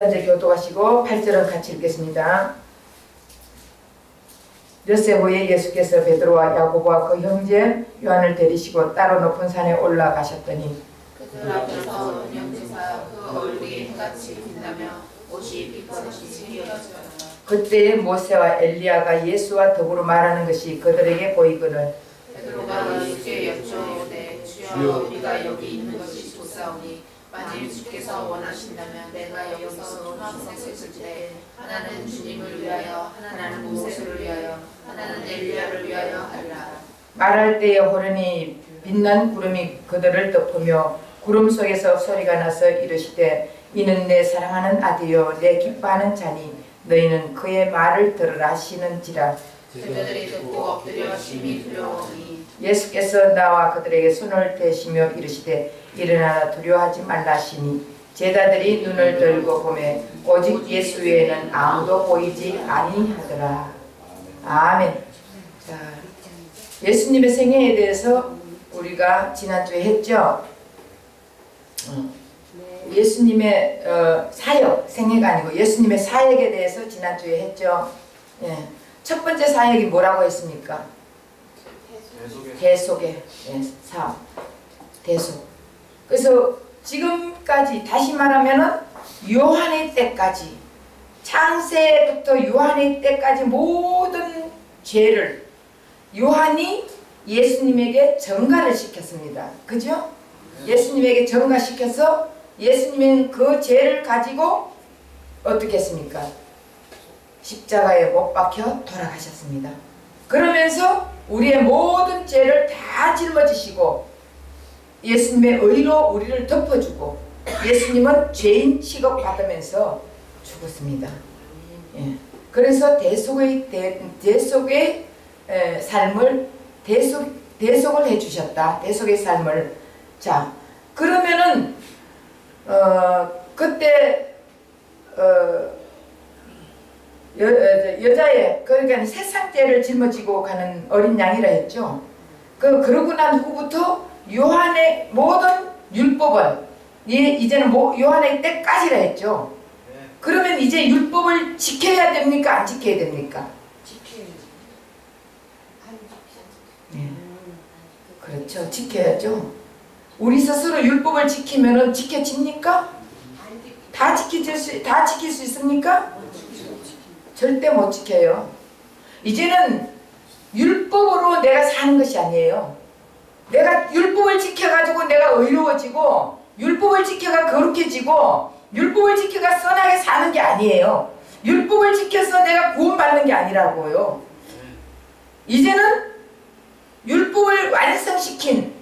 현재 교도하시고 8절은 같이 읽겠습니다. 엿새 후에 예수께서 베드로와 야고보와 그 형제 요한을 데리시고 따로 높은 산에 올라가셨더니 그들 앞에서 운영지사 그 얼굴이 해같이 빛나며 옷이 빛같이 휘어졌더라. 그때 모세와 엘리야가 예수와 더불어 말하는 것이 그들에게 보이거늘 베드로가 예수께 여쭈어오되 주여 우리가 여기 있는 것이 좋사오니 만일 주께서 원하신다면 내가 여기서 초막셋을 쓸때 하나는 주님을 위하여 하나는 모세를 위하여 하나는 엘리야를 위하여 하리라. 말할 때에 호련히 빛난 구름이 그들을 덮으며 구름 속에서 소리가 나서 이르시되 이는 내 사랑하는 아들이요 내 기뻐하는 자니 너희는 그의 말을 들으라 하시는지라. 그들이 듣고 엎드려 심히 두려워하니 예수께서 나와 그들에게 손을 대시며 이르시되 일어나라 두려워하지 말라 하시니 제자들이 눈을 들고 보매 오직 예수 외에는 아무도 보이지 아니하더라. 아멘. 자, 예수님의 생애에 대해서 우리가 지난주에 했죠. 예수님의 사역, 생애가 아니고 예수님의 사역에 대해서 지난주에 했죠. 예. 첫 번째 사역이 뭐라고 했습니까? 대속의 삶. 대속. 그래서 지금까지 다시 말하면은 요한의 때까지 창세부터 요한의 때까지 모든 죄를 요한이 예수님에게 전가를 시켰습니다. 그죠? 예수님에게 전가시켜서 예수님은 그 죄를 가지고 어떻게 했습니까? 십자가에 못 박혀 돌아가셨습니다. 그러면서 우리의 모든 죄를 다 짊어지시고 예수님의 의로 우리를 덮어주고 예수님은 죄인 취급받으면서 죽었습니다. 예. 그래서 대속의 삶을 대속을 해주셨다. 대속의 삶을. 자, 그러면은 그때 여자의 그러니까 세상 죄를 짊어지고 가는 어린 양이라 했죠. 그러고 난 후부터 요한의 모든 율법은 이제는 요한의 때까지라 했죠. 그러면 이제 율법을 지켜야 됩니까? 안 지켜야 됩니까? 네. 그렇죠. 지켜야죠. 우리 스스로 율법을 지키면은 지켜집니까? 다 지킬 수 있습니까? 절대 못 지켜요. 이제는 율법으로 내가 사는 것이 아니에요. 내가 율법을 지켜가지고 내가 의로워지고 율법을 지켜가 거룩해지고 율법을 지켜가 선하게 사는 게 아니에요. 율법을 지켜서 내가 구원받는 게 아니라고요. 이제는 율법을 완성시킨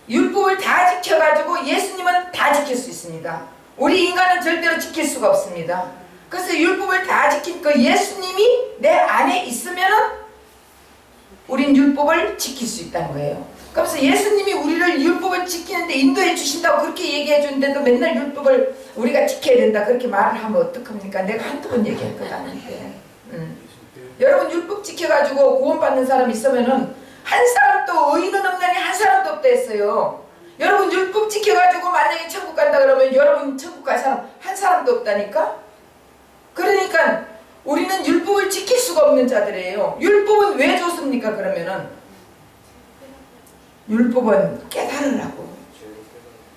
율법을 다 지켜가지고 예수님은 다 지킬 수 있습니다. 우리 인간은 절대로 지킬 수가 없습니다. 그래서 율법을 다 지킨 그 예수님이 내 안에 있으면은 우린 율법을 지킬 수 있다는 거예요. 그래서 예수님이 우리를 율법을 지키는데 인도해 주신다고 그렇게 얘기해 주는데도 맨날 율법을 우리가 지켜야 된다 그렇게 말을 하면 어떡합니까? 내가 한두 번 얘기할 것 아닌데. 여러분 율법 지켜가지고 구원받는 사람 있으면은 한 사람도 의인은 없나니 한 사람도 없다 했어요. 여러분 율법 지켜가지고 만약에 천국 간다 그러면 여러분 천국 갈 사람 한 사람도 없다니까? 그러니까 우리는 율법을 지킬 수가 없는 자들이에요. 율법은 왜 줬습니까? 그러면은 율법은 깨달으라고.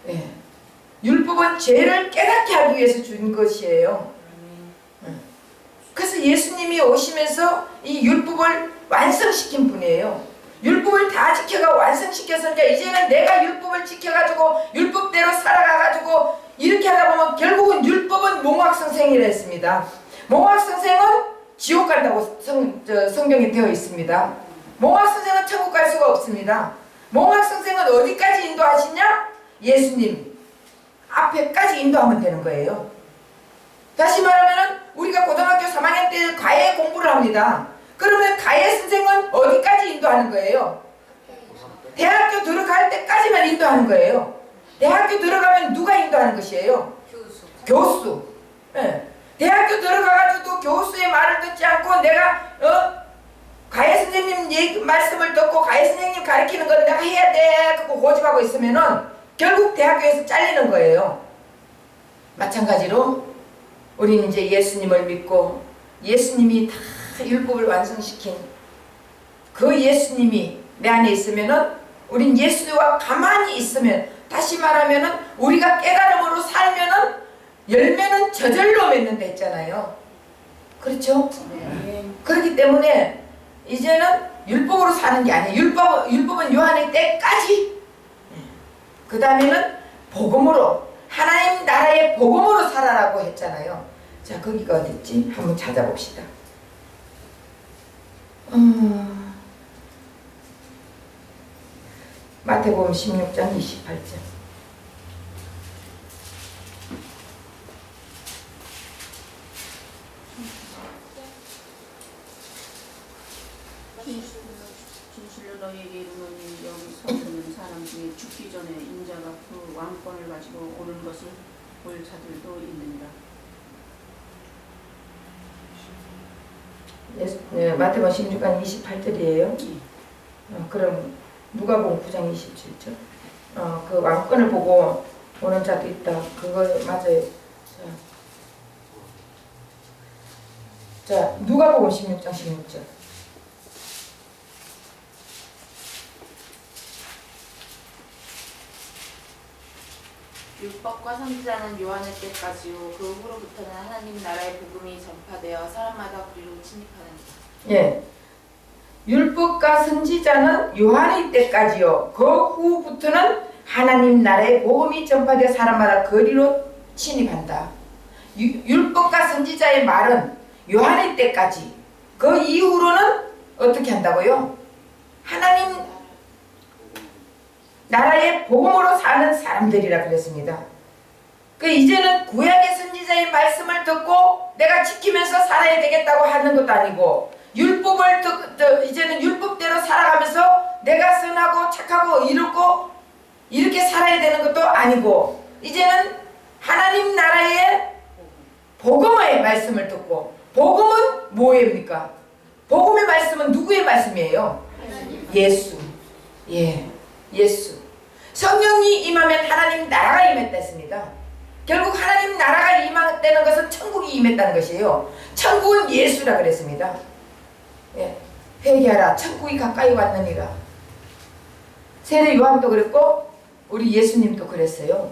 예. 율법은 죄를 깨닫게 하기 위해서 준 것이에요. 그래서 예수님이 오시면서 이 율법을 완성시킨 분이에요. 율법을 다 지켜가 완성시켰으니까 이제는 내가 율법을 지켜가지고 율법대로 살아가가지고 이렇게 하다 보면 결국은 율법은 몽학성생이라 했습니다. 몽학성생은 지옥 간다고 성경에 되어 있습니다. 몽학성생은 천국 갈 수가 없습니다. 몽학성생은 어디까지 인도하시냐? 예수님 앞에까지 인도하면 되는 거예요. 다시 말하면 우리가 고등학교 3학년 때 가해 공부를 합니다. 그러면 가해 선생은 어디까지 인도하는 거예요? 대학교 들어갈 때까지만 인도하는 거예요. 대학교 들어가면 누가 인도하는 것이에요? 교수. 네. 대학교 들어가가지고 교수의 말을 듣지 않고 내가 가해 선생님 말씀을 듣고 가해 선생님 가르치는 건 내가 해야 돼 그거 고집하고 있으면은 결국 대학교에서 잘리는 거예요. 마찬가지로 우리는 이제 예수님을 믿고 예수님이 다 율법을 완성시킨 그 예수님이 내 안에 있으면은 우린 예수와 가만히 있으면, 다시 말하면은 우리가 깨달음으로 살면은 열매는 저절로 맺는다 했잖아요. 그렇죠? 네. 그렇기 때문에 이제는 율법으로 사는 게 아니에요. 율법은 요한의 때까지. 그 다음에는 복음으로, 하나님 나라의 복음으로 살아라고 했잖아요. 자, 거기가 어딨지? 한번 찾아봅시다. 마태복음 16장 28절. 진실로 너희에게 이르노니 여기 서 있는 사람 중에 죽기 전에 인자가 그 왕권을 가지고 오는 것을 볼 자들도 있느니라. 네, 마태복음 16장 28절이에요. 그럼 누가복음 9장 27절. 그 왕권을 보고 오는 자도 있다. 그거 맞아요. 자, 누가복음 16장 16절. 율법과 선지자는 요한의 때까지요. 그 후로부터는 하나님 나라의 복음이 전파되어 사람마다 그리로 침입하느니라. 예. 율법과 선지자는 요한의 때까지요. 그 후부터는 하나님 나라의 복음이 전파되어 사람마다 거리로 침입한다. 율법과 선지자의 말은 요한의 때까지. 그 이후로는 어떻게 한다고요? 하나님 나라의 복음으로 사는 사람들이라 그랬습니다. 그 이제는 구약의 선지자의 말씀을 듣고 내가 지키면서 살아야 되겠다고 하는 것도 아니고, 율법을 이제는 율법대로 살아가면서 내가 선하고 착하고 이롭고 이렇게 살아야 되는 것도 아니고, 이제는 하나님 나라의 복음의 말씀을 듣고, 복음은 뭐입니까? 복음의 말씀은 누구의 말씀이에요? 예수. 예, 예수. 성령이 임하면 하나님 나라가 임했다 했습니다. 결국 하나님 나라가 임했다는 것은 천국이 임했다는 것이에요. 천국은 예수라 그랬습니다. 예, 회개하라, 천국이 가까이 왔느니라. 세례 요한도 그랬고 우리 예수님도 그랬어요.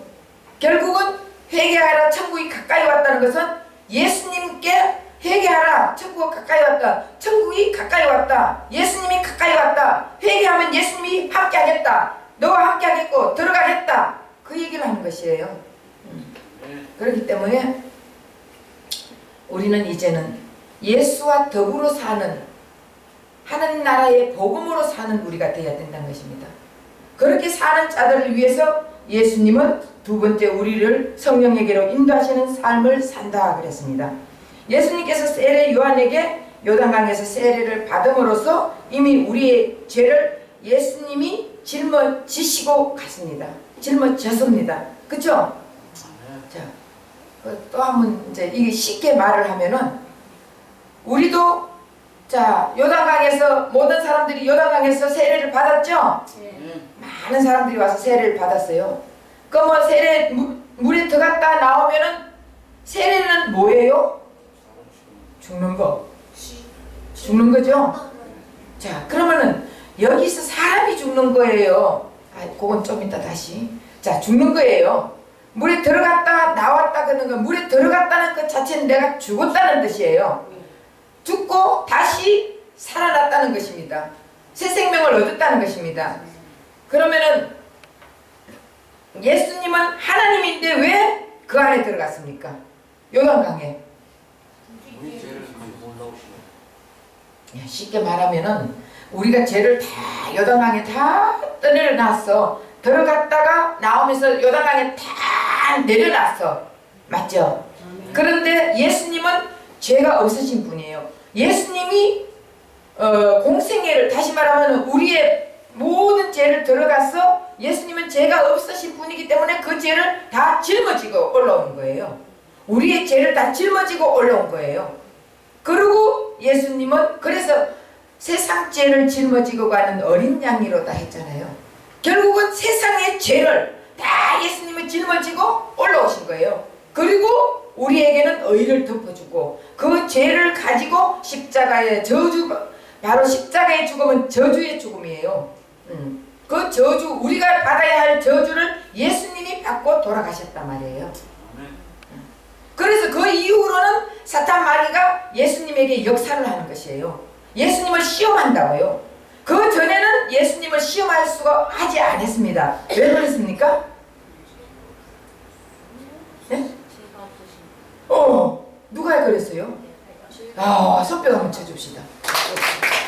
결국은 회개하라, 천국이 가까이 왔다는 것은 예수님께 회개하라, 천국이 가까이 왔다. 천국이 가까이 왔다. 예수님이 가까이 왔다. 회개하면 예수님이 함께 하겠다. 너와 함께 하겠고 들어가겠다. 그 얘기를 하는 것이에요. 그렇기 때문에 우리는 이제는 예수와 더불어 사는, 하나님 나라의 복음으로 사는 우리가 되어야 된다는 것입니다. 그렇게 사는 자들을 위해서 예수님은 두 번째 우리를 성령에게로 인도하시는 삶을 산다 그랬습니다. 예수님께서 세례 요한에게 요단강에서 세례를 받음으로써 이미 우리의 죄를 예수님이 짊어지시고 갔습니다. 짊어졌습니다. 그쵸? 자, 또 한번 이제 이게 쉽게 말을 하면은, 우리도 자 요단강에서 모든 사람들이 요단강에서 세례를 받았죠? 많은 사람들이 와서 세례를 받았어요. 그 뭐 세례 물에 들어갔다 나오면은 세례는 뭐예요? 죽는 거. 죽는 거죠? 자, 그러면은 여기서 사람이 죽는 거예요. 그건 좀 이따 다시. 자, 죽는 거예요. 물에 들어갔다 나왔다 그러는 거, 물에 들어갔다는 것 자체는 내가 죽었다는 뜻이에요. 죽고 다시 살아났다는 것입니다. 새 생명을 얻었다는 것입니다. 그러면은 예수님은 하나님인데 왜 그 안에 들어갔습니까? 요단강에. 쉽게 말하면은 우리가 죄를 다 요단강에 다 떠내려놨어. 들어갔다가 나오면서 요단강에 다 내려놨어. 맞죠? 그런데 예수님은 죄가 없으신 분이에요. 예수님이 공생애를, 다시 말하면 우리의 모든 죄를 들어가서 예수님은 죄가 없으신 분이기 때문에 그 죄를 다 짊어지고 올라온 거예요. 우리의 죄를 다 짊어지고 올라온 거예요. 그리고 예수님은 그래서 세상 죄를 짊어지고 가는 어린 양이로다 했잖아요. 결국은 세상의 죄를 다 예수님이 짊어지고 올라오신 거예요. 그리고 우리에게는 의를 덮어주고 그 죄를 가지고 십자가의 저주, 바로 십자가의 죽음은 저주의 죽음이에요. 그 저주, 우리가 받아야 할 저주를 예수님이 받고 돌아가셨단 말이에요. 그래서 그 이후로는 사탄 마귀가 예수님에게 역사를 하는 것이에요. 예수님을 시험한다고요. 그 전에는 예수님을 시험할 수가 하지 않았습니다. 왜 그랬습니까? 네? 누가 그랬어요? 손뼉 한번 쳐줍시다.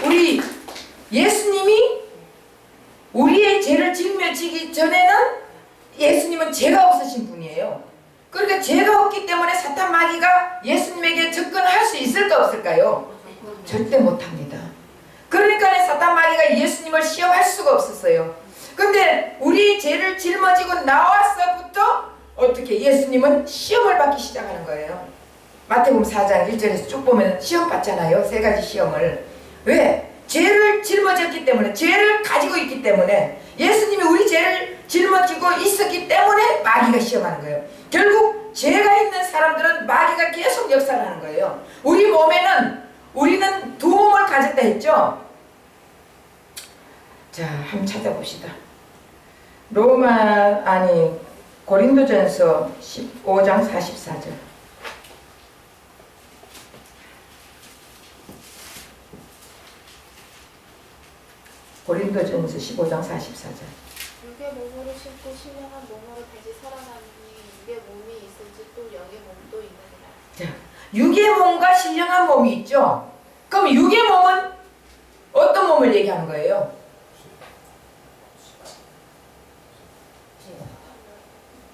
우리 예수님이 우리의 죄를 짊어지기 전에는 예수님은 죄가 없으신 분이에요. 그러니까 죄가 없기 때문에 사탄 마귀가 예수님에게 접근할 수 있을까 없을까요? 절대 못합니다. 그러니까 사탄 마귀가 예수님을 시험할 수가 없었어요. 근데 우리 죄를 짊어지고 나와서부터 어떻게 예수님은 시험을 받기 시작하는 거예요. 마태복음 4장 1절에서 쭉 보면 시험 받잖아요. 세 가지 시험을. 왜? 죄를 짊어졌기 때문에, 죄를 가지고 있기 때문에, 예수님이 우리 죄를 짊어지고 있었기 때문에 마귀가 시험하는 거예요. 결국 죄가 있는 사람들은 마귀가 계속 역사를 하는 거예요. 우리 몸에는, 우리는 두 몸을 가졌다 했죠. 자, 한번 찾아봅시다. 고린도전서 15장 44절. 고린도전서 15장 44절. 육의 몸으로 심고 신령한 몸으로 다시 살아나니 육의 몸이 있을지 또 영의 몸도 있느니라. 자, 육의 몸과 신령한 몸이 있죠. 그럼 육의 몸은 어떤 몸을 얘기하는 거예요?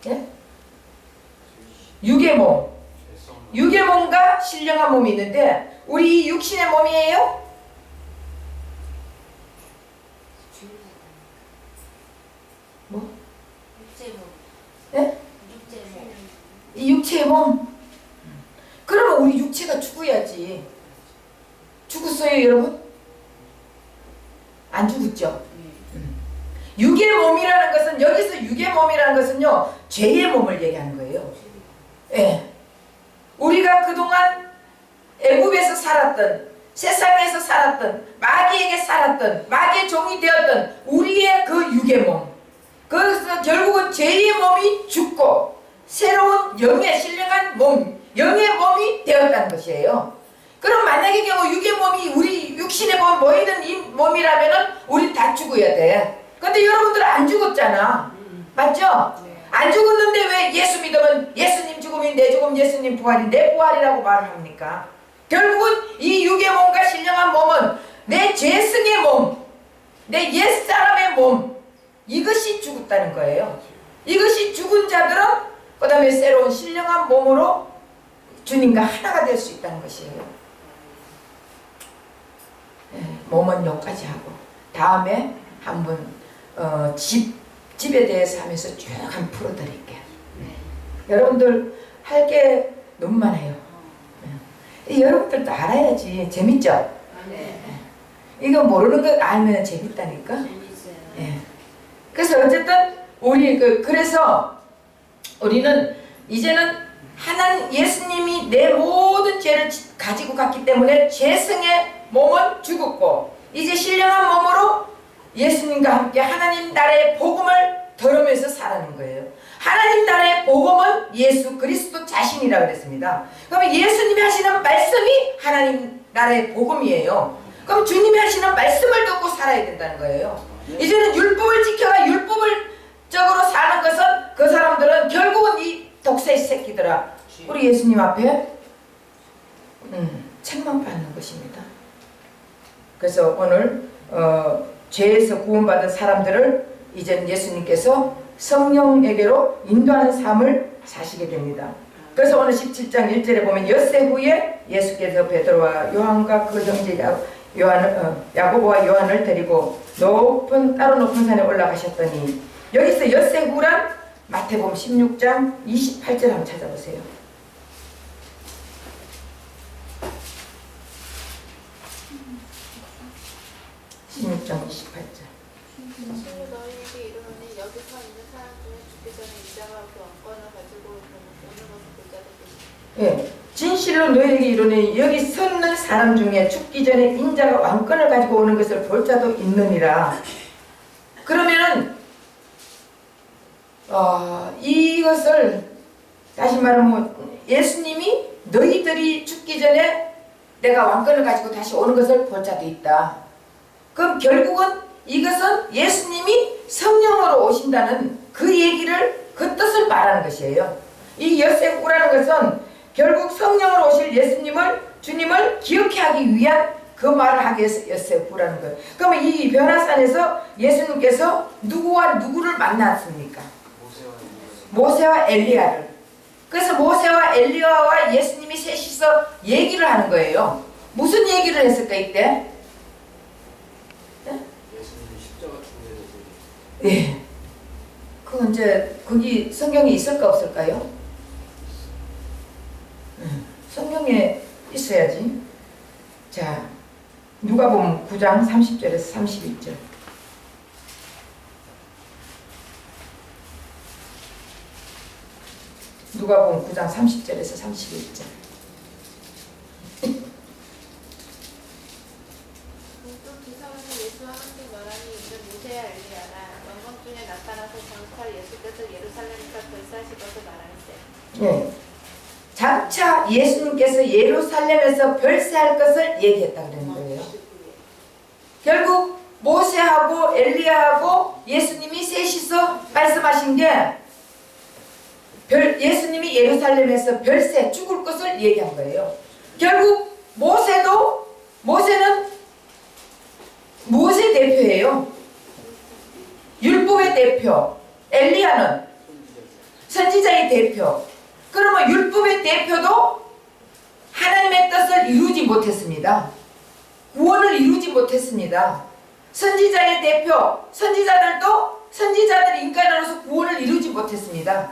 예? 육의 몸. 육의 몸과 신령한 몸이 있는데 우리 이 육신의 몸이에요? 뭐? 육체몸. 예? 육체몸. 이 육체의 몸. 그러면 우리 육체가 죽어야지. 죽었어요, 여러분? 안 죽었죠? 육의 몸이라는 것은, 여기서 육의 몸이라는 것은요, 죄의 몸을 얘기하는 거예요. 예. 우리가 그동안 애굽에서 살았던, 세상에서 살았던, 마귀에게 살았던, 마귀의 종이 되었던 우리의 그 육의 몸. 그래서 결국은 죄의 몸이 죽고 새로운 영의 신령한 몸, 영의 몸이 되었다는 것이에요. 그럼 만약에 경우 육의 몸이 우리 육신의 몸, 모이는 이 몸이라면은 우리 다 죽어야 돼. 근데 여러분들은 안 죽었잖아. 맞죠? 안 죽었는데 왜 예수 믿으면 예수님 죽음이 내 죽음, 예수님 부활이 내 부활이라고 말을 합니까? 결국은 이 육의 몸과 신령한 몸은 내 죄성의 몸, 내 옛사람의 몸, 이것이 죽었다는 거예요. 이것이 죽은 자들은 그 다음에 새로운 신령한 몸으로 주님과 하나가 될 수 있다는 것이에요. 몸은 여기까지 하고 다음에 한번 집에 대해서 하면서 쭉 한번 풀어드릴게요. 여러분들 할 게 너무 많아요. 여러분들도 알아야지. 재밌죠? 이거 모르는 거 알면 재밌다니까. 재밌어요. 그래서 어쨌든 그래서 우리는 이제는 하나님 예수님이 내 모든 죄를 가지고 갔기 때문에 죄성의 몸은 죽었고 이제 신령한 몸으로 예수님과 함께 하나님 나라의 복음을 들으면서 살아가는 거예요. 하나님 나라의 복음은 예수 그리스도 자신이라고 그랬습니다. 그러면 예수님이 하시는 말씀이 하나님 나라의 복음이에요. 그럼 주님이 하시는 말씀을 듣고 살아야 된다는 거예요. 이제는 율법을 지켜가 율법적으로 사는 것은 그 사람들은 결국은 이 독사의 새끼들아 우리 예수님 앞에 책망받는 것입니다. 그래서 오늘 죄에서 구원받은 사람들을 이제는 예수님께서 성령에게로 인도하는 삶을 사시게 됩니다. 그래서 오늘 17장 1절에 보면 엿새 후에 예수께서 베드로와 요한과 그 형제 야고보와 요한을 데리고 따로 높은 산에 올라가셨더니 여기서 엿새 후란 마태복음 16장 28절 한번 찾아보세요. 16장 28절. 진실로 너희에게 이르노니 여기 서 있는 사람 중에 죽기 전에 이자가 그 왕권을 가지고 오는 것을 볼 자들이 예. 진실로 너에게 이르노니 여기 섰는 사람 중에 죽기 전에 인자가 왕권을 가지고 오는 것을 볼 자도 있느니라. 그러면은 이것을 다시 말하면 예수님이 너희들이 죽기 전에 내가 왕권을 가지고 다시 오는 것을 볼 자도 있다. 그럼 결국은 이것은 예수님이 성령으로 오신다는 그 얘기를, 그 뜻을 말하는 것이에요. 이 엿새구라는 것은 결국 성령으로 오실 주님을 기억해 하기 위한 그 말을 하기 위해서 엿새구라는 거예요. 그러면 이 변화산에서 예수님께서 누구와 누구를 만났습니까? 모세와 엘리야를. 그래서 모세와 엘리야와 예수님이 셋이서 얘기를 하는 거예요. 무슨 얘기를 했을까 이때? 예수님이 십자가 죽는 예. 그건 이제 거기 성경에 있을까 없을까요? 성경에 있어야지. 자, 누가복음 9장 30절에서 31절. 누가복음 9장 30절에서 31절. 또 두 사람은 예수와 함께 말하니 이는 모세야 엘리야라. 영광 중에 나타나서 장차 예수께서 예루살렘에서 벌사하실 것을 말하는데. 예. 장차 예수님께서 예루살렘에서 별세할 것을 얘기했다 그러는 거예요. 결국 모세하고 엘리야하고 예수님이 셋이서 말씀하신 게 예수님이 예루살렘에서 별세 죽을 것을 얘기한 거예요. 결국 모세는 무엇의 대표예요? 율법의 대표. 엘리야는 선지자의 대표. 그러면 율법의 대표도 하나님의 뜻을 이루지 못했습니다. 구원을 이루지 못했습니다. 선지자의 대표, 선지자들 인간으로서 구원을 이루지 못했습니다.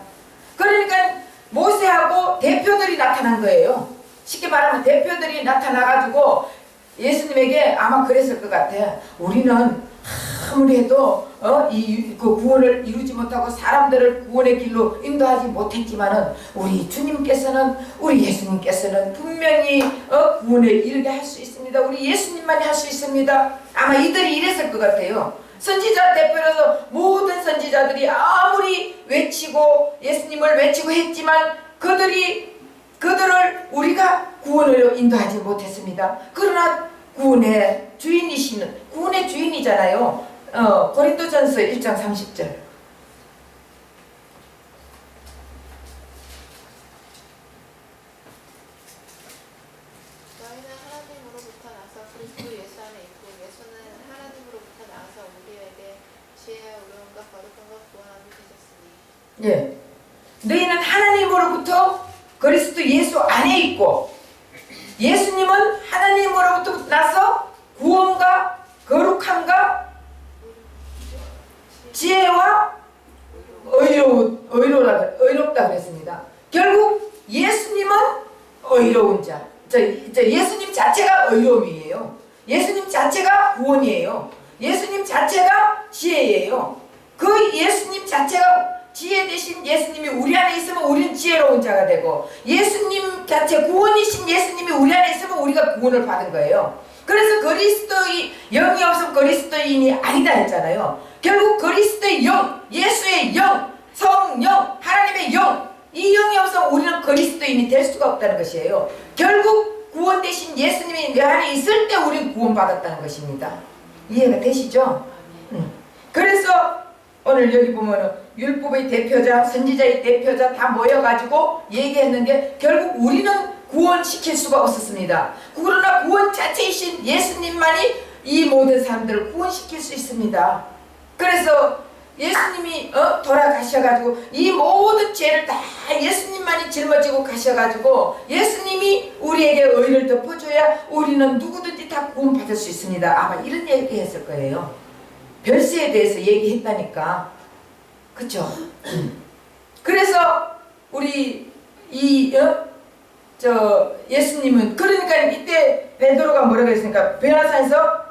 그러니까 모세하고 대표들이 나타난 거예요. 쉽게 말하면 대표들이 나타나가지고 예수님에게 아마 그랬을 것 같아. 우리는 아무리 해도 그 구원을 이루지 못하고 사람들을 구원의 길로 인도하지 못했지만은 우리 예수님께서는 분명히 구원을 이루게 할 수 있습니다. 우리 예수님만이 할 수 있습니다. 아마 이들이 이랬을 것 같아요. 선지자 대표로서 모든 선지자들이 아무리 외치고 예수님을 외치고 했지만 그들을 우리가 구원으로 인도하지 못했습니다. 그러나 구원의 주인이잖아요. 고린도전서 1장 30절. 너희는 하나님으로부터 나서 그리스도 예수 안에 있고 예수는 하나님으로부터 나와서 우리에게 지혜와 의로움과 거룩함과 구원함을 주셨으니. 예. 너희는 하나님으로부터 그리스도 예수 안에 있고 예수님은 하나님으로부터 나서 구원과 거룩함과 지혜와 의롭다 그랬습니다. 결국 예수님은 의로운 자. 예수님 자체가 의로움이에요. 예수님 자체가 구원이에요. 예수님 자체가 지혜예요. 그 예수님 자체가 지혜 대신 예수님이 우리 안에 있으면 우리는 지혜로운 자가 되고 예수님 자체 구원이신 예수님이 우리 안에 있으면 우리가 구원을 받은 거예요. 그래서 그리스도의 영이 없으면 그리스도인이 아니다 했잖아요. 결국 그리스도의 영, 예수의 영, 성령, 하나님의 영, 이 영이 없으면 우리는 그리스도인이 될 수가 없다는 것이에요. 결국 구원 대신 예수님이 내 안에 있을 때 우리는 구원받았다는 것입니다. 이해가 되시죠? 그래서 오늘 여기 보면은 율법의 대표자, 선지자의 대표자 다 모여가지고 얘기했는데 결국 우리는 구원시킬 수가 없었습니다. 그러나 구원 자체이신 예수님만이 이 모든 사람들을 구원시킬 수 있습니다. 그래서 예수님이 돌아가셔가지고 이 모든 죄를 다 예수님만이 짊어지고 가셔가지고 예수님이 우리에게 의를 덮어줘야 우리는 누구든지 다 구원받을 수 있습니다. 아마 이런 얘기 했을 거예요. 별세에 대해서 얘기했다니까. 그쵸? 그래서 우리 예수님은 그러니까 이때 베드로가 뭐라고 했으니까 변화산에서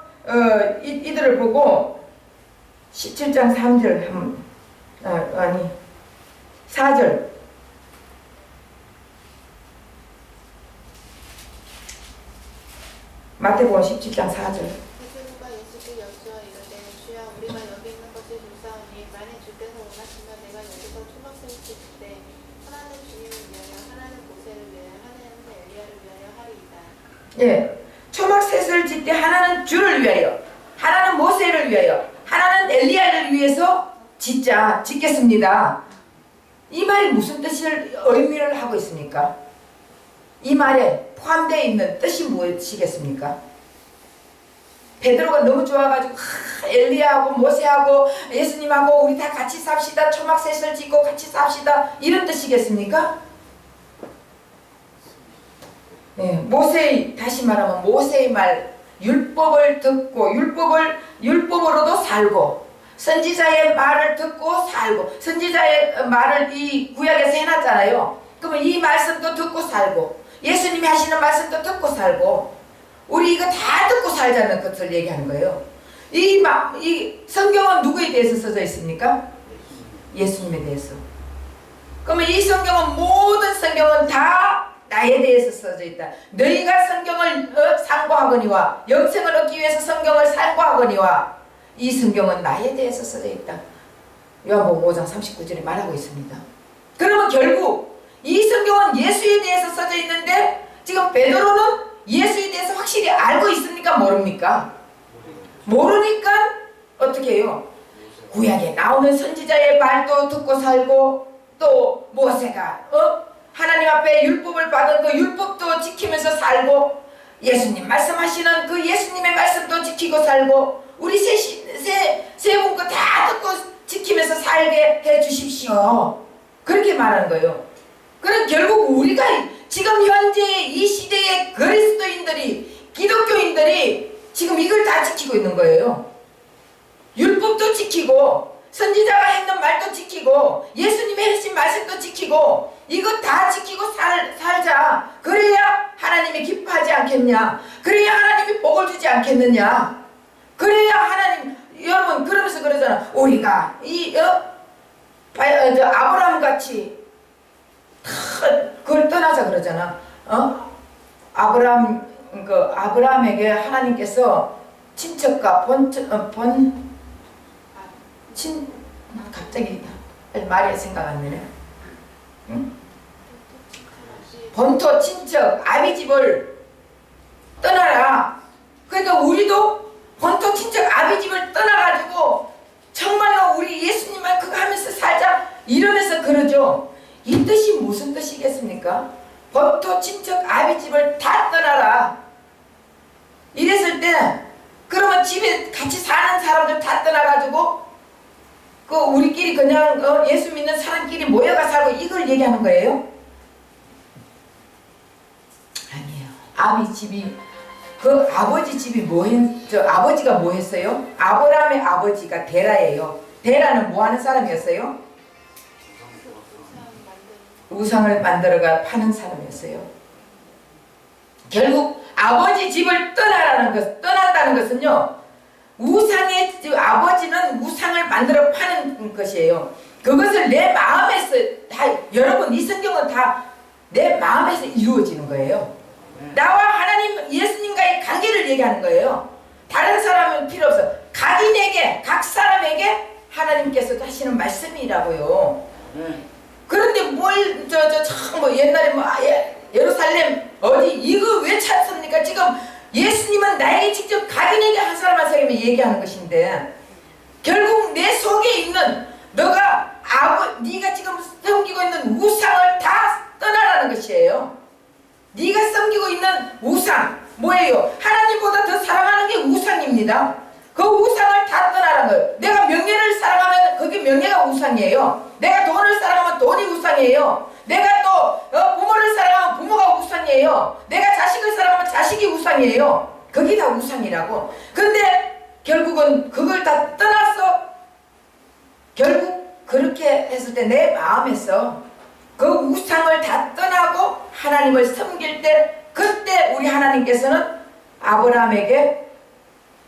이들을 보고 17장 3절 아니 4절 마태복음 17장 4절. 베드로가 예수께 여쭈어 이르되 주여 우리가 여기 있는 것이 좋사오니 만일 주께서 원하시면 내가 여기서 초막을 짓되 하나는 주님을 위하여 하나는 모세를 위하여 하나는 엘리야를 위하여 하리이다. 예, 초막셋을 짓되 하나는 주를 위하여, 하나는 모세를 위하여, 하나는 엘리야를 위해서 짓겠습니다. 이 말이 무슨 뜻을 의미를 하고 있습니까? 이 말에 포함되어 있는 뜻이 무엇이겠습니까? 베드로가 너무 좋아가지고 엘리야하고 모세하고 예수님하고 우리 다 같이 삽시다. 초막셋을 짓고 같이 삽시다. 이런 뜻이겠습니까? 예, 다시 말하면 모세의 말, 율법을 듣고 율법으로도 살고 선지자의 말을 듣고 살고 선지자의 말을 이 구약에서 해놨잖아요. 그러면 이 말씀도 듣고 살고 예수님이 하시는 말씀도 듣고 살고 우리 이거 다 듣고 살자는 것을 얘기하는 거예요. 이 성경은 누구에 대해서 써져 있습니까? 예수님에 대해서. 그러면 이 성경은 모든 성경은 다 나에 대해서 써져 있다. 너희가 성경을 상고하거니와 영생을 얻기 위해서 성경을 상고하거니와 이 성경은 나에 대해서 써져 있다. 요한복음 5장 39절에 말하고 있습니다. 그러면 결국 이 성경은 예수에 대해서 써져 있는데 지금 베드로는 예수에 대해서 확실히 알고 있습니까? 모릅니까? 모르니까 어떻게 해요? 구약에 나오는 선지자의 말도 듣고 살고 또 모세가 하나님 앞에 율법을 받은 그 율법도 지키면서 살고 예수님 말씀하시는 그 예수님의 말씀도 지키고 살고 우리 세 분 거 다 듣고 지키면서 살게 해 주십시오. 그렇게 말하는 거예요. 그럼 결국 우리가 지금 현재 이 시대의 그리스도인들이 기독교인들이 지금 이걸 다 지키고 있는 거예요. 율법도 지키고 선지자가 했는 말도 지키고 예수님의 하신 말씀도 지키고 이거 다 지키고 살자. 그래야 하나님이 기뻐하지 않겠냐. 그래야 하나님이 복을 주지 않겠느냐. 그래야 하나님 여러분 그러면서 그러잖아. 우리가 아브라함 같이 다 그걸 떠나자 그러잖아. 아브라함에게 하나님께서 친척과 갑자기 말이 생각 안 나네. 응? 본토 친척 아비 집을 떠나라. 그러니까 우리도 본토 친척 아비 집을 떠나가지고 정말로 우리 예수님만 그거 하면서 살자 이러면서 그러죠. 이 뜻이 무슨 뜻이겠습니까? 본토 친척 아비 집을 다 떠나라. 이랬을 때 그러면 집에 같이 사는 사람들 다 떠나가지고 그 우리끼리 그냥 예수 믿는 사람끼리 모여가 살고 이걸 얘기하는 거예요? 아니에요. 아비 집이 그 아버지 집이 아버지가 뭐 했어요? 아브라함의 아버지가 데라예요. 데라는 뭐 하는 사람이었어요? 우상을 만들어가 파는 사람이었어요. 결국 아버지 집을 떠난다는 것은요. 아버지는 우상을 만들어 파는 것이에요. 그것을 내 마음에서 여러분 이 성경은 다 내 마음에서 이루어지는 거예요. 나와 하나님 예수님과의 관계를 얘기하는 거예요. 다른 사람은 필요 없어. 각 사람에게 하나님께서 하시는 말씀이라고요. 그런데 옛날에 예루살렘 어디 이거 왜 찾습니까? 지금 예수님은 나에게 직접 각인에게 한 사람 한 사람이 얘기하는 것인데 결국 내 속에 있는 네가 지금 섬기고 있는 우상을 다 떠나라는 것이에요. 네가 섬기고 있는 우상 뭐예요? 하나님보다 더 사랑하는 게 우상입니다. 그 우상을 다 떠나라는 거예요. 내가 명예를 사랑하면 그게 명예가 우상이에요. 내가 돈을 사랑하면 돈이 우상이에요. 내가 또 부모를 사랑하면 부모가 우상이에요. 내가 자식을 사랑하면 자식이 우상이에요. 그게 다 우상이라고. 근데 결국은 그걸 다 떠나서 결국 그렇게 했을 때 내 마음에서 그 우상을 다 떠나고 하나님을 섬길 때 그때 우리 하나님께서는 아브라함에게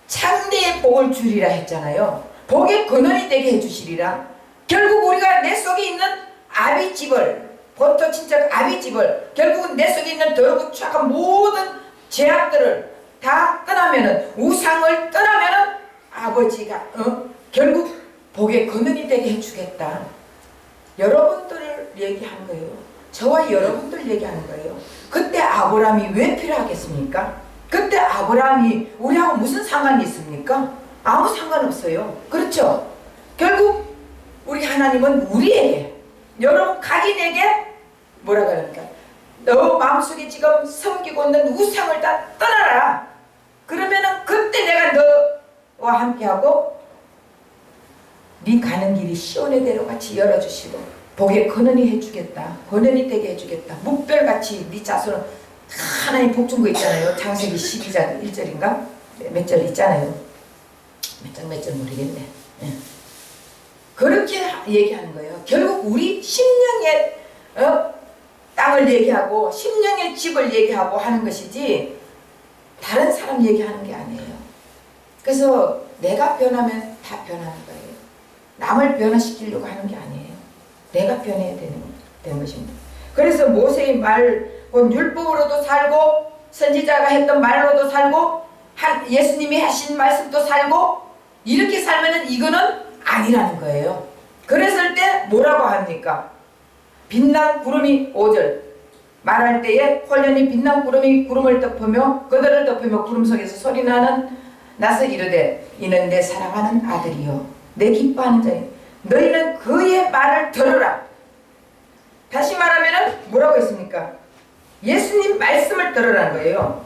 창대의 복을 주리라 했잖아요. 복의 근원이 되게 해주시리라. 결국 우리가 내 속에 있는 아비집을 본토 친척 아비집을 결국은 내 속에 있는 더럽고 추악한 모든 죄악들을 다 떠나면은 우상을 떠나면은 아버지가 결국 복의 근원이 되게 해주겠다. 여러분들을 얘기하는 거예요. 저와 여러분들 얘기하는 거예요. 그때 아브라함이 왜 필요하겠습니까? 그때 아브라함이 우리하고 무슨 상관이 있습니까? 아무 상관없어요. 그렇죠? 결국 우리 하나님은 우리에게, 여러분 각인에게 뭐라 그럽니까? 너 마음속에 지금 섬기고 있는 우상을 다 떠나라. 그러면은 그때 내가 너와 함께하고 네 가는 길이 시온의 대로 같이 열어주시고 복의 근원이 해주겠다. 근원이 되게 해주겠다. 묵별같이 네 자손은 하나님 복 준 거 있잖아요. 창세기 12장 1절인가? 몇 절 있잖아요. 몇 절 모르겠네. 네. 그렇게 얘기하는 거예요. 결국 우리 심령의 땅을 얘기하고 심령의 집을 얘기하고 하는 것이지 다른 사람 얘기하는 게 아니에요. 그래서 내가 변하면 다 변하는 거예요. 남을 변화시키려고 하는 게 아니에요. 내가 변해야 되는 것입니다. 그래서 모세의 말, 율법으로도 살고 선지자가 했던 말로도 살고 예수님이 하신 말씀도 살고 이렇게 살면은 이거는 아니라는 거예요. 그랬을 때 뭐라고 합니까? 빛난 구름이 5절 말할 때에 홀연히 빛난 구름이 구름을 덮으며 그들을 덮으며 구름 속에서 소리나는 나서 이르되 이는 내 사랑하는 아들이요 내 기뻐하는 자니 너희는 그의 말을 들으라. 다시 말하면 뭐라고 했습니까? 예수님 말씀을 들으라는 거예요.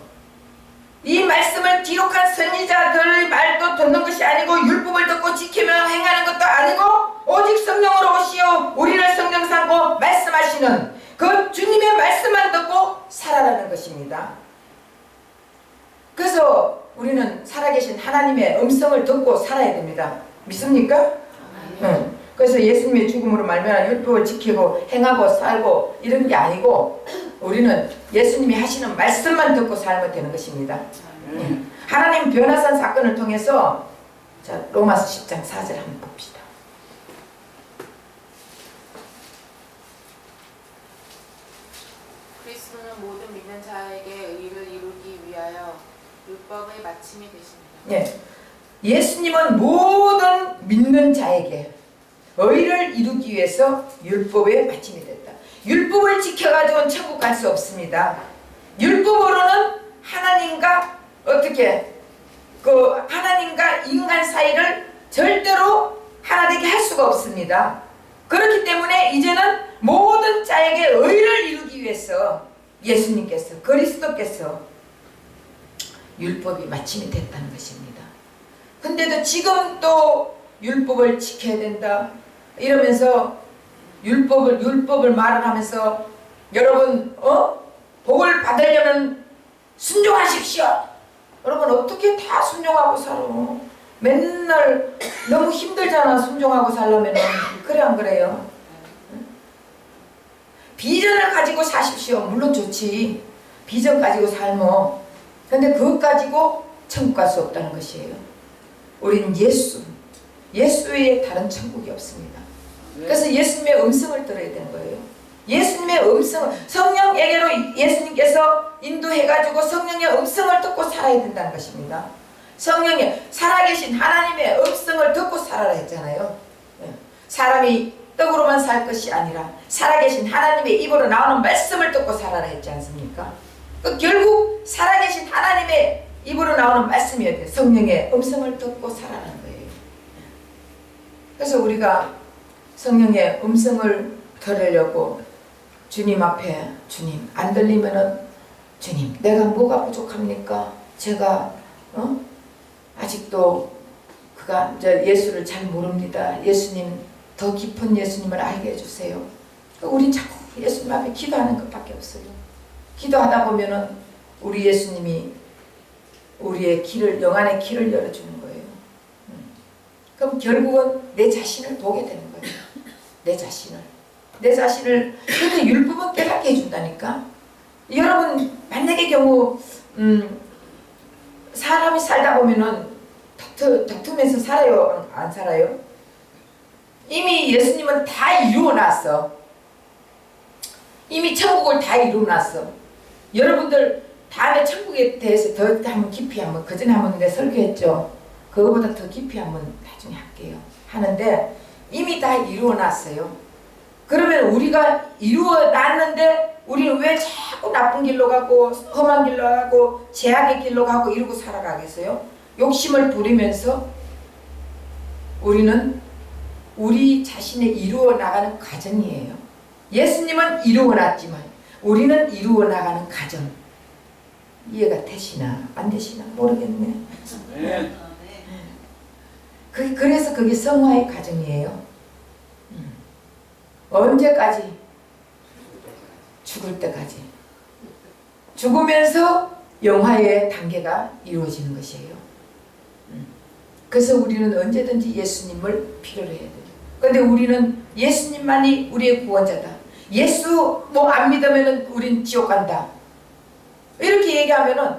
이 말씀을 기록한 선지자들의 말도 듣는 것이 아니고 율법을 듣고 지키며 행하는 것도 아니고 오직 성령으로 오시어 우리를 성령 삼고 말씀하시는 그 주님의 말씀만 듣고 살아라는 것입니다. 그래서 우리는 살아계신 하나님의 음성을 듣고 살아야 됩니다. 믿습니까? 응. 그래서 예수님의 죽음으로 말미암아 율법을 지키고 행하고 살고 이런 게 아니고 우리는 예수님이 하시는 말씀만 듣고 살면 되는 것입니다. 하나님 변화산 사건을 통해서 자 로마서 10장 4절 한번 봅시다. 그리스도는 모든 믿는 자에게 의를 이루기 위하여 율법의 마침이 되십니다. 예. 예수님은 모든 믿는 자에게 의를 이루기 위해서 율법의 마침이 됐다. 율법을 지켜가지고는 천국 갈 수 없습니다. 율법으로는 하나님과 어떻게 하나님과 인간 사이를 절대로 하나 되게 할 수가 없습니다. 그렇기 때문에 이제는 모든 자에게 의를 이루기 위해서 예수님께서 그리스도께서 율법이 마침이 됐다는 것입니다. 근데도 지금 또 율법을 지켜야 된다 이러면서 율법을 말을 하면서 여러분 복을 받으려면 순종하십시오. 여러분 어떻게 다 순종하고 살아? 맨날 너무 힘들잖아. 순종하고 살려면. 그래 안 그래요? 비전을 가지고 사십시오. 물론 좋지. 비전 가지고 살면. 근데 그것 가지고 천국 갈 수 없다는 것이에요. 우리는 예수 외에 다른 천국이 없습니다. 그래서 예수님의 음성을 들어야 되는 거예요. 예수님의 음성을 성령에게로 예수님께서 인도해가지고 성령의 음성을 듣고 살아야 된다는 것입니다. 성령의 살아계신 하나님의 음성을 듣고 살아라 했잖아요. 사람이 떡으로만 살 것이 아니라 살아계신 하나님의 입으로 나오는 말씀을 듣고 살아라 했지 않습니까? 결국 살아계신 하나님의 입으로 나오는 말씀이어야 돼요. 성령의 음성을 듣고 살아라는 거예요. 그래서 우리가 성령의 음성을 들으려고 주님 앞에 주님 안 들리면은 주님 내가 뭐가 부족합니까? 제가 아직도 그가 예수를 잘 모릅니다. 예수님 더 깊은 예수님을 알게 해주세요. 우린 자꾸 예수님 앞에 기도하는 것밖에 없어요. 기도하다 보면은 우리 예수님이 우리의 길을 영안의 길을 열어주는 거예요. 그럼 결국은 내 자신을 보게 되는 거예요. 내 자신을 근데 율법은 깨닫게 해준다니까. 여러분 만약의 경우 사람이 살다 보면은 다투면서 살아요? 안 살아요? 이미 예수님은 다 이루어놨어. 이미 천국을 다 이루어놨어. 여러분들 다음에 천국에 천국에 대해서 더 한번 깊이 한번 그전에 한번 내가 설교했죠. 그거보다 더 깊이 한번 나중에 할게요. 하는데 이미 다 이루어놨어요. 그러면 우리가 이루어놨는데 우리는 왜 자꾸 나쁜 길로 가고 험한 길로 가고 죄악의 길로 가고 이러고 살아가겠어요? 욕심을 부리면서 우리는 우리 자신의 이루어나가는 과정이에요. 예수님은 이루어놨지만 우리는 이루어나가는 과정. 이해가 되시나 안 되시나 모르겠네. 네. 그래서 그게 성화의 과정이에요. 언제까지? 죽을 때까지. 죽으면서 영화의 단계가 이루어지는 것이에요. 그래서 우리는 언제든지 예수님을 필요로 해야 돼요. 그런데 우리는 예수님만이 우리의 구원자다. 예수 뭐 안 믿으면 우린 지옥 간다. 이렇게 얘기하면은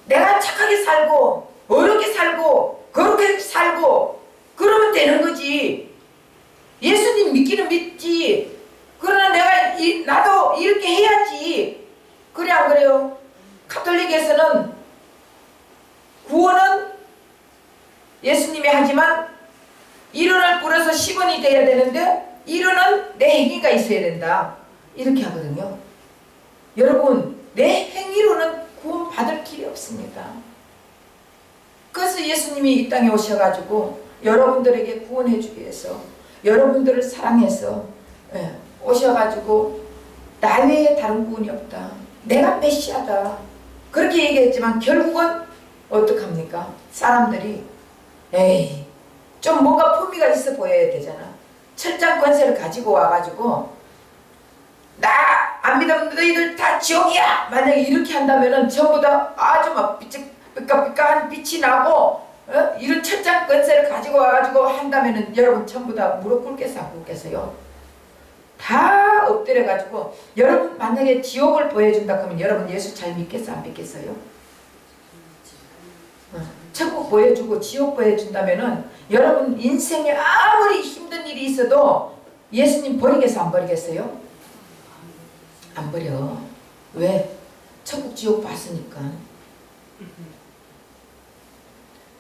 내가 착하게 살고 어렵게 살고 그렇게 살고 그러면 되는 거지. 예수님 믿기는 믿지. 그러나 내가 나도 이렇게 해야지. 그래 안 그래요? 가톨릭에서는 구원은 예수님이 하지만 1원을 뿌려서 10원이 돼야 되는데 1원은 내 행위가 있어야 된다. 이렇게 하거든요. 여러분 내 행위로는 구원 받을 길이 없습니다. 그래서 예수님이 이 땅에 오셔가지고 여러분들에게 구원해 주기 위해서 여러분들을 사랑해서 오셔가지고 나 외에 다른 구원이 없다. 내가 메시아다. 그렇게 얘기했지만 결국은 어떡합니까? 사람들이 에이 좀 뭔가 품위가 있어 보여야 되잖아. 철장 권세를 가지고 와가지고 나 안 믿으면 너희들 다 지옥이야. 만약에 이렇게 한다면은 전부 다 아주 막 삐까삐까한 빛이 나고 이런 철장 권세를 가지고 와가지고 한다면은 여러분 전부 다 무릎 꿇겠어 안 꿇겠어요? 다 엎드려가지고 여러분 만약에 지옥을 보여준다 그러면 여러분 예수 잘 믿겠어 안 믿겠어요? 천국 보여주고 지옥 보여준다면은 여러분 인생에 아무리 힘든 일이 있어도 예수님 버리겠어 안 버리겠어요? 안 버려. 왜? 천국 지옥 봤으니까.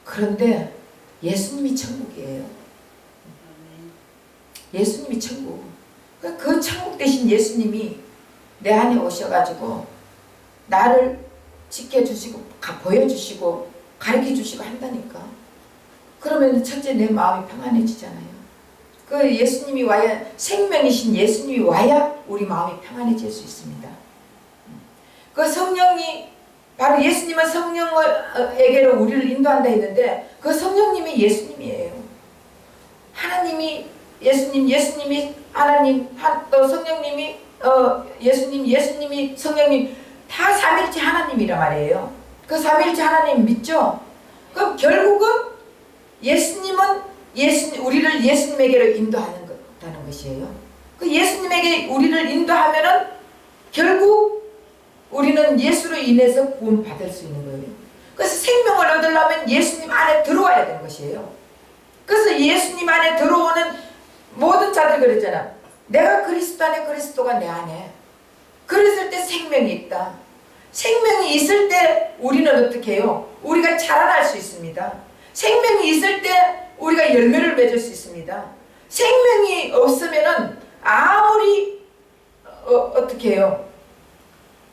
그런데 예수님이 천국이에요. 예수님이 천국. 그 천국 대신 예수님이 내 안에 오셔가지고 나를 지켜주시고 보여주시고 가르쳐주시고 한다니까. 그러면 첫째 내 마음이 평안해지잖아요. 그 예수님이 와야 생명이신 예수님이 와야 우리 마음이 평안해질 수 있습니다. 그 성령이 바로 예수님은 성령에게로 우리를 인도한다 했는데 그 성령님이 예수님이에요. 하나님이 예수님, 예수님이 하나님, 또 성령님이 예수님이 성령님 다 삼일체 하나님이란 말이에요. 그 삼일체 하나님 믿죠? 그럼 결국은 예수님은 우리를 예수님에게로 인도하는 것이에요. 그 예수님에게 우리를 인도하면은 결국 우리는 예수로 인해서 구원받을 수 있는 거예요. 그래서 생명을 얻으려면 예수님 안에 들어와야 되는 것이에요. 그래서 예수님 안에 들어오는 모든 자들 그랬잖아. 내가 그리스도 안에 그리스도가 내 안에. 그랬을 때 생명이 있다. 생명이 있을 때 우리는 어떻게 해요? 우리가 자라날 수 있습니다. 생명이 있을 때 우리가 열매를 맺을 수 있습니다. 생명이 없으면은 아무리 어떻게 해요?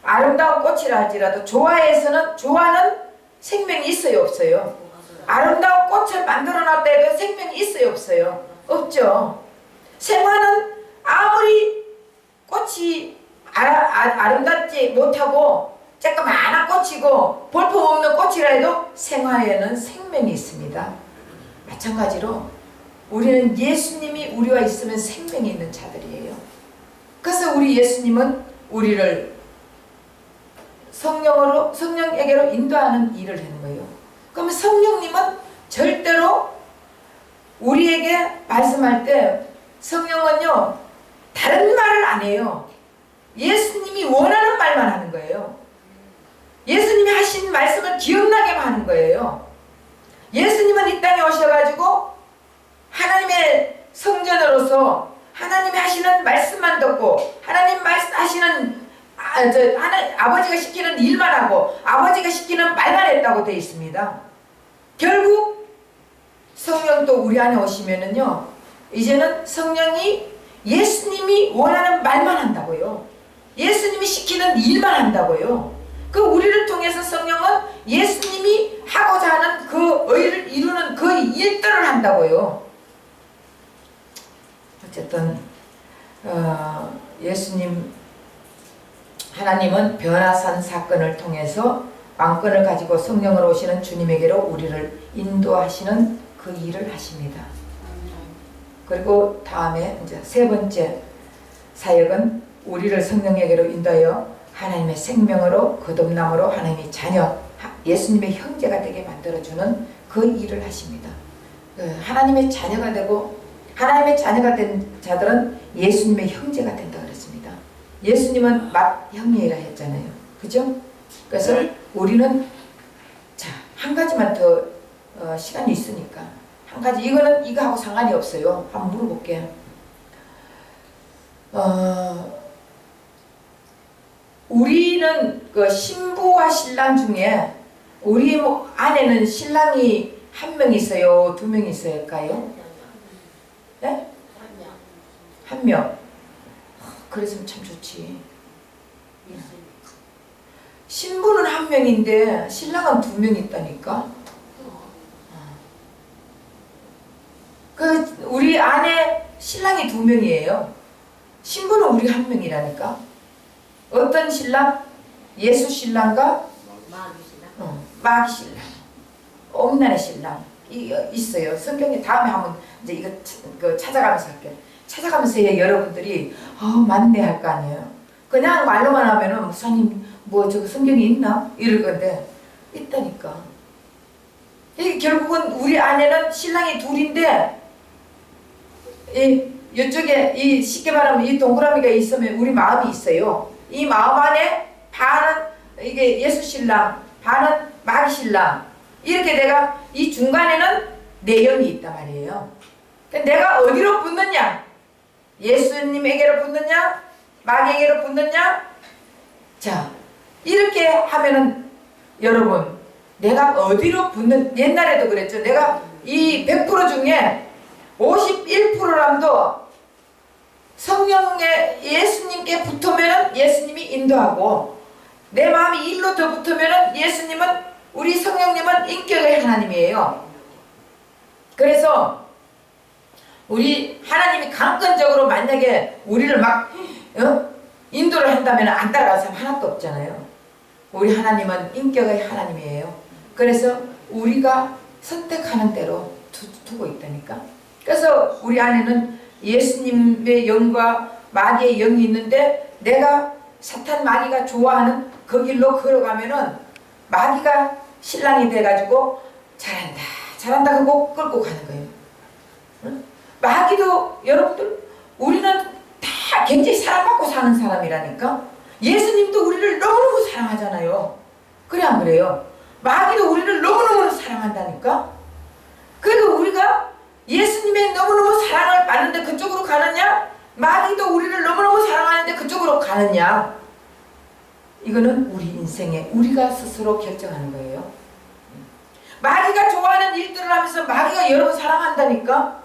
아름다운 꽃이라 할지라도 조화는 생명이 있어요 없어요? 아름다운 꽃을 만들어 놨다 해도 생명이 있어요 없어요? 없죠. 생화는 아무리 꽃이 아름답지 못하고 조그마한 꽃이고 볼품 없는 꽃이라 해도 생화에는 생명이 있습니다. 마찬가지로 우리는 예수님이 우리와 있으면 생명이 있는 자들이에요. 그래서 우리 예수님은 우리를 성령에게로 인도하는 일을 하는 거예요. 그러면 성령님은 절대로 우리에게 말씀할 때 성령은요 다른 말을 안 해요. 예수님이 원하는 말만 하는 거예요. 예수님이 하신 말씀을 기억나게만 하는 거예요. 예수님은 이 땅에 오셔가지고 하나님의 성전으로서 하나님이 하시는 말씀만 듣고 하나님 말씀하시는 아버지가 시키는 일만 하고 아버지가 시키는 말만 했다고 되어 있습니다. 결국 성령도 우리 안에 오시면은요, 이제는 성령이 예수님이 원하는 말만 한다고요. 예수님이 시키는 일만 한다고요. 그 우리를 통해서 성령은 예수님이 하고자 하는 그 의를 이루는 그 일들을 한다고요. 어쨌든 예수님 하나님은 변화산 사건을 통해서 왕권을 가지고 성령으로 오시는 주님에게로 우리를 인도하시는 그 일을 하십니다. 그리고 다음에 이제 세 번째 사역은 우리를 성령에게로 인도하여 하나님의 생명으로 거듭남으로 하나님의 자녀, 예수님의 형제가 되게 만들어주는 그 일을 하십니다. 하나님의 자녀가 되고 하나님의 자녀가 된 자들은 예수님의 형제가 된다 그랬습니다. 예수님은 맏형이라 했잖아요. 그죠? 그래서 우리는 한 가지만 더 시간이 있으니까 한 가지, 이거는 이거하고 상관이 없어요. 한번 물어볼게요. 우리는 그 신부와 신랑 중에 우리 안에는 신랑이 한 명 있어요? 두 명 있을까요? 네? 한 명. 그랬으면 참 좋지. 신부는 한 명인데 신랑은 두 명 있다니까. 그 우리 안에 신랑이 두 명이에요. 신부는 우리 한 명이라니까. 어떤 신랑? 예수 신랑과 마귀 신랑, 엄난의 신랑 있어요. 성경에 다음에 한번 이제 이거 찾아가면서 할게요. 찾아가면서 여러분들이 맞네 할 거 아니에요. 그냥 말로만 하면은 목사님 뭐 저거 성경이 있나 이럴 건데 있다니까. 이게 결국은 우리 안에는 신랑이 둘인데 이쪽에 이 쉽게 말하면 이 동그라미가 있으면 우리 마음이 있어요. 이 마음 안에 반은 이게 예수 신랑, 반은 마귀 신랑, 이렇게 내가 이 중간에는 내 영이 있단 말이에요. 내가 어디로 붙느냐? 예수님에게로 붙느냐? 마귀에게로 붙느냐? 자, 이렇게 하면은 여러분, 내가 어디로 붙는, 옛날에도 그랬죠. 내가 이 100% 중에 51%람도 성령의 예수님께 붙으면 예수님이 인도하고, 내 마음이 일로 더 붙으면 예수님은, 우리 성령님은 인격의 하나님이에요. 그래서 우리 하나님이 강권적으로 만약에 우리를 막 인도를 한다면 안 따라갈 사람 하나도 없잖아요. 우리 하나님은 인격의 하나님이에요. 그래서 우리가 선택하는 대로 두고 있다니까. 그래서 우리 안에는 예수님의 영과 마귀의 영이 있는데, 내가 사탄 마귀가 좋아하는 그 길로 걸어가면은 마귀가 신랑이 돼가지고 잘한다 잘한다 하고 끌고 가는 거예요. 응? 마귀도 여러분들, 우리는 다 굉장히 사랑받고 사는 사람이라니까. 예수님도 우리를 너무너무 사랑하잖아요. 그래 안 그래요? 마귀도 우리를 너무너무 사랑한다니까. 그래도 우리가 예수님의 너무너무 사랑을 받는데 그쪽으로 가느냐? 마귀도 우리를 너무너무 사랑하는데 그쪽으로 가느냐? 이거는 우리 인생에 우리가 스스로 결정하는 거예요. 마귀가 좋아하는 일들을 하면서 마귀가 여러분 사랑한다니까.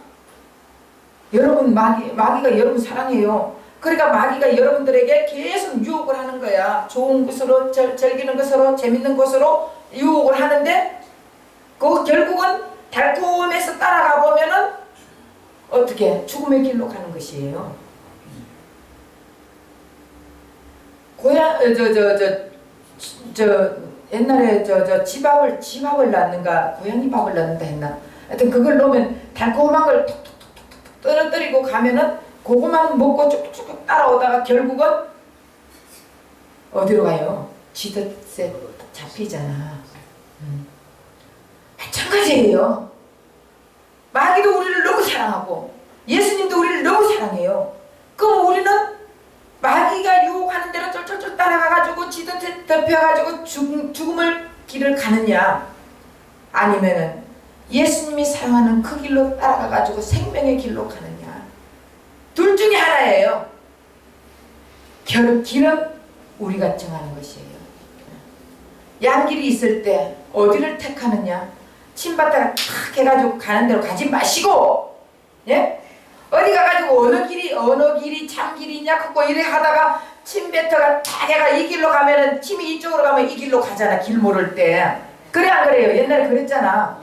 여러분 마귀가 여러분 사랑해요. 그러니까 마귀가 여러분들에게 계속 유혹을 하는 거야. 좋은 것으로, 즐기는 것으로, 재밌는 것으로 유혹을 하는데, 그 결국은 달콤해서 따라가 보면은 어떻게 죽음의 길로 가는 것이에요. 옛날에 집밥을 낳는가, 고양이 밥을 낳는다 했나. 하여튼 그걸 넣으면 달콤한 걸 톡톡톡톡 떨어뜨리고 가면은 그거만 먹고 쭉쭉 따라오다가 결국은 어디로 가요? 쥐덫에 잡히잖아. 마찬가지예요. 마귀도 우리를 너무 사랑하고 예수님도 우리를 너무 사랑해요. 그럼 우리는 마귀가 유혹하는 대로 쫄쫄쫄 따라가가지고 쥐덫에 덮여가지고 죽음을 길을 가느냐, 아니면은 예수님이 사랑하는 그 길로 따라가가지고 생명의 길로 가느냐. 둘 중에 하나예요. 길은 우리가 정하는 것이에요. 양길이 있을 때 어디를 택하느냐? 침받다가 탁 해가지고 가는 대로 가지 마시고, 예? 어디 가가지고 어느 길이 참 길이 있냐 그거 이래 하다가 침 뱉어가 탁 해가 이 길로 가면은 침이 이쪽으로 가면 이 길로 가잖아. 길 모를 때. 그래 안 그래요? 옛날에 그랬잖아.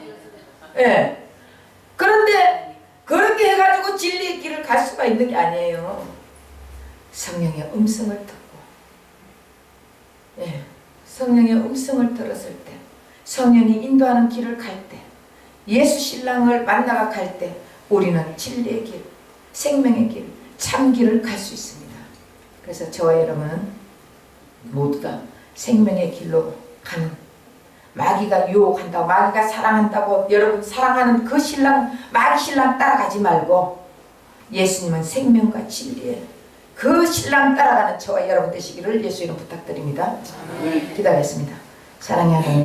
예. 그런데 그렇게 해가지고 진리의 길을 갈 수가 있는 게 아니에요. 성령의 음성을 듣고, 예. 성령의 음성을 들었을 때, 성령이 인도하는 길을 갈 때, 예수 신랑을 만나가 갈 때 우리는 진리의 길, 생명의 길, 참 길을 갈 수 있습니다. 그래서 저와 여러분은 모두 다 생명의 길로 가는, 마귀가 유혹한다고, 마귀가 사랑한다고 여러분 사랑하는 그 신랑, 마귀 신랑 따라가지 말고 예수님은 생명과 진리의 그 신랑 따라가는 저와 여러분 되시기를 예수 이름 부탁드립니다. 기도하겠습니다. 사랑의 하나님,